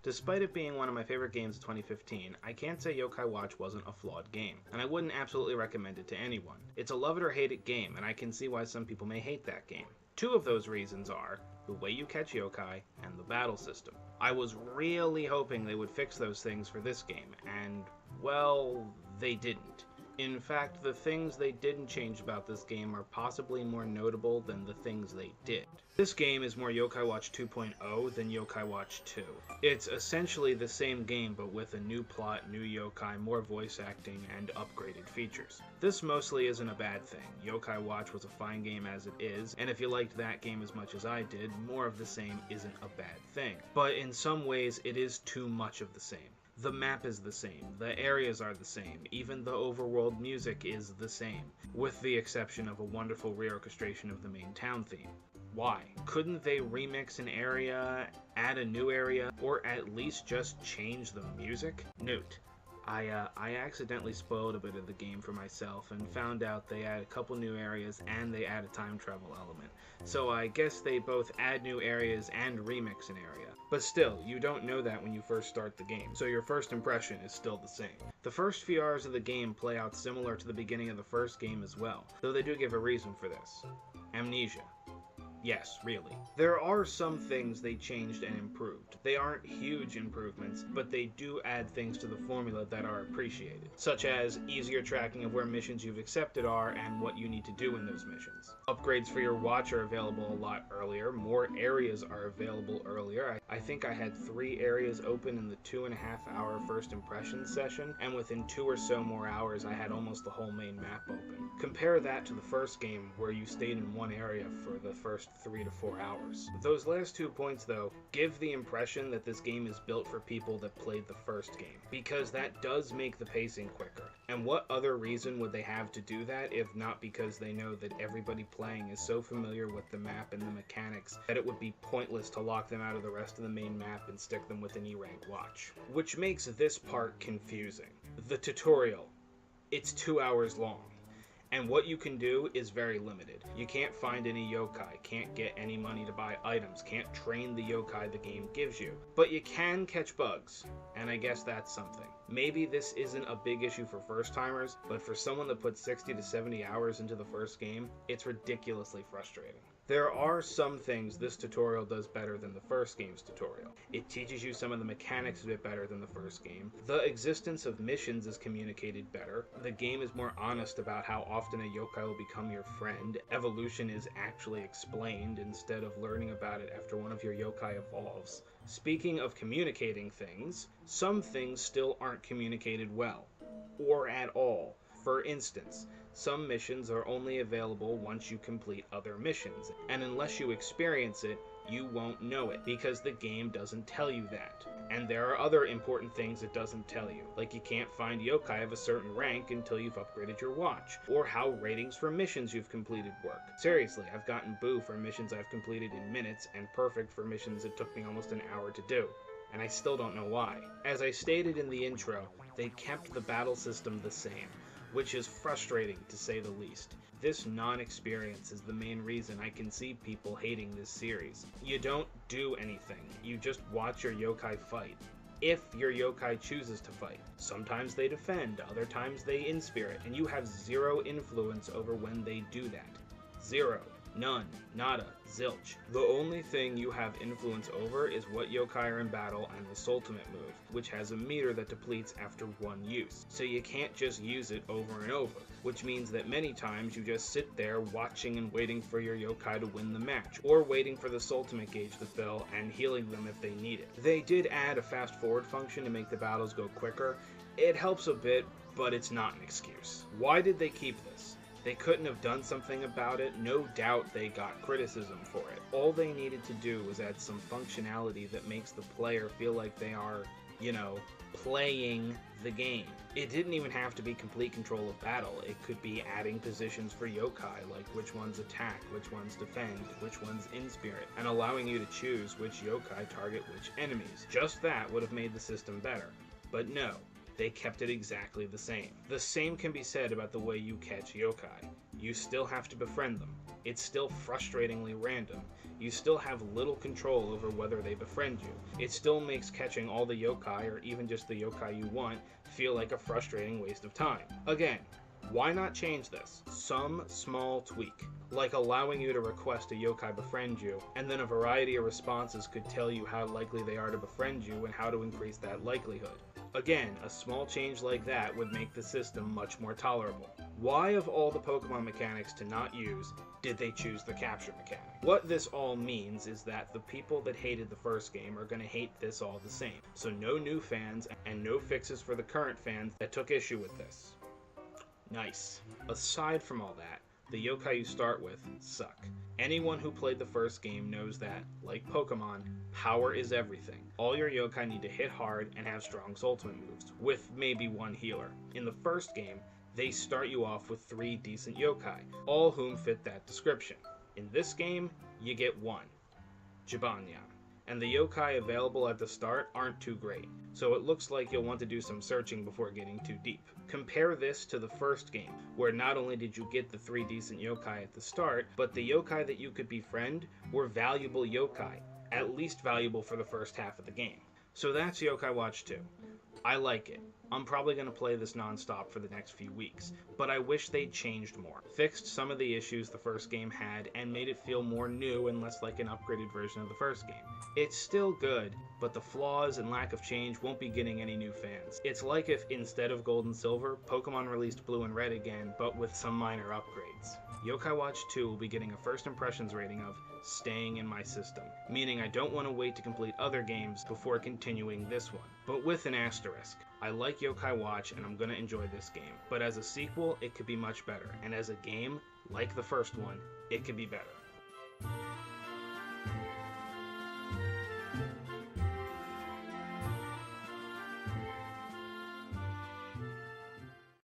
Despite it being one of my favorite games of 2015, I can't say Yokai Watch wasn't a flawed game, and I wouldn't absolutely recommend it to anyone. It's a love it or hate it game, and I can see why some people may hate that game. Two of those reasons are the way you catch yokai and the battle system. I was really hoping they would fix those things for this game, and, well, they didn't. In fact, the things they didn't change about this game are possibly more notable than the things they did. This game is more Yokai Watch 2.0 than Yokai Watch 2. It's essentially the same game but with a new plot, new yokai, more voice acting, and upgraded features. This mostly isn't a bad thing. Yokai Watch was a fine game as it is, and if you liked that game as much as I did, more of the same isn't a bad thing. But in some ways, it is too much of the same. The map is the same, the areas are the same, even the overworld music is the same, with the exception of a wonderful reorchestration of the main town theme. Why? Couldn't they remix an area, add a new area, or at least just change the music? Note: I accidentally spoiled a bit of the game for myself and found out they add a couple new areas and they add a time travel element. So I guess they both add new areas and remix an area. But still, you don't know that when you first start the game, so your first impression is still the same. The first few hours of the game play out similar to the beginning of the first game as well, though they do give a reason for this. Amnesia. Yes, really. There are some things they changed and improved. They aren't huge improvements, but they do add things to the formula that are appreciated, such as easier tracking of where missions you've accepted are and what you need to do in those missions. Upgrades for your watch are available a lot earlier, more areas are available earlier. I think I had 3 areas open in the 2.5-hour first impressions session, and within 2 or so more hours I had almost the whole main map open. Compare that to the first game where you stayed in one area for the first 3 to 4 hours. Those last 2 points, though, give the impression that this game is built for people that played the first game, because that does make the pacing quicker. And what other reason would they have to do that if not because they know that everybody playing is so familiar with the map and the mechanics that it would be pointless to lock them out of the rest of the main map and stick them with an E-rank watch. Which makes this part confusing. The tutorial. It's 2 hours long. And what you can do is very limited. You can't find any yokai, can't get any money to buy items, can't train the yokai the game gives you. But you can catch bugs, and I guess that's something. Maybe this isn't a big issue for first-timers, but for someone that put 60 to 70 hours into the first game, it's ridiculously frustrating. There are some things this tutorial does better than the first game's tutorial. It teaches you some of the mechanics a bit better than the first game. The existence of missions is communicated better. The game is more honest about how often a yokai will become your friend. Evolution is actually explained instead of learning about it after one of your yokai evolves. Speaking of communicating things, some things still aren't communicated well, or at all. For instance, some missions are only available once you complete other missions, and unless you experience it, you won't know it, because the game doesn't tell you that. And there are other important things it doesn't tell you, like you can't find yokai of a certain rank until you've upgraded your watch, or how ratings for missions you've completed work. Seriously, I've gotten boo for missions I've completed in minutes, and perfect for missions it took me almost an hour to do. And I still don't know why. As I stated in the intro, they kept the battle system the same, which is frustrating to say the least. This non-experience is the main reason I can see people hating this series. You don't do anything, you just watch your yokai fight. If your yokai chooses to fight. Sometimes they defend, other times they inspirit, and you have zero influence over when they do that. Zero. None. Nada. Zilch. The only thing you have influence over is what yokai are in battle and the Sultimate move, which has a meter that depletes after one use. So you can't just use it over and over, which means that many times you just sit there watching and waiting for your yokai to win the match, or waiting for the Sultimate gauge to fill and healing them if they need it. They did add a fast forward function to make the battles go quicker. It helps a bit, but it's not an excuse. Why did they keep this? They couldn't have done something about it. No doubt they got criticism for it. All they needed to do was add some functionality that makes the player feel like they are, playing the game. It didn't even have to be complete control of battle. It could be adding positions for yokai, like which ones attack, which ones defend, which ones inspirit, and allowing you to choose which yokai target which enemies. Just that would have made the system better. But no. they kept it exactly the same. The same can be said about the way you catch yokai. You still have to befriend them. It's still frustratingly random. You still have little control over whether they befriend you. It still makes catching all the yokai, or even just the yokai you want, feel like a frustrating waste of time. Again, why not change this? Some small tweak, like allowing you to request a yokai befriend you, and then a variety of responses could tell you how likely they are to befriend you and how to increase that likelihood. Again, a small change like that would make the system much more tolerable. Why, of all the Pokemon mechanics to not use, did they choose the capture mechanic? What this all means is that the people that hated the first game are going to hate this all the same. So no new fans and no fixes for the current fans that took issue with this. Nice. Aside from all that, the yokai you start with suck. Anyone who played the first game knows that, like Pokemon, power is everything. All your yokai need to hit hard and have strong ultimate moves, with maybe one healer. In the first game, they start you off with 3 decent yokai, all whom fit that description. In this game, you get 1, Jibanyan. And the yokai available at the start aren't too great, so it looks like you'll want to do some searching before getting too deep. Compare this to the first game, where not only did you get the 3 decent yokai at the start, but the yokai that you could befriend were valuable yokai, at least valuable for the first half of the game. So that's Yokai Watch 2. I like it. I'm probably going to play this non-stop for the next few weeks, but I wish they'd changed more. Fixed some of the issues the first game had and made it feel more new and less like an upgraded version of the first game. It's still good, but the flaws and lack of change won't be getting any new fans. It's like if instead of Gold and Silver, Pokemon released Blue and Red again, but with some minor upgrades. Yokai Watch 2 will be getting a first impressions rating of staying in my system, meaning I don't want to wait to complete other games before continuing this one, but with an asterisk. I like Yokai Watch and I'm going to enjoy this game, but as a sequel, it could be much better, and as a game, like the first one, it could be better.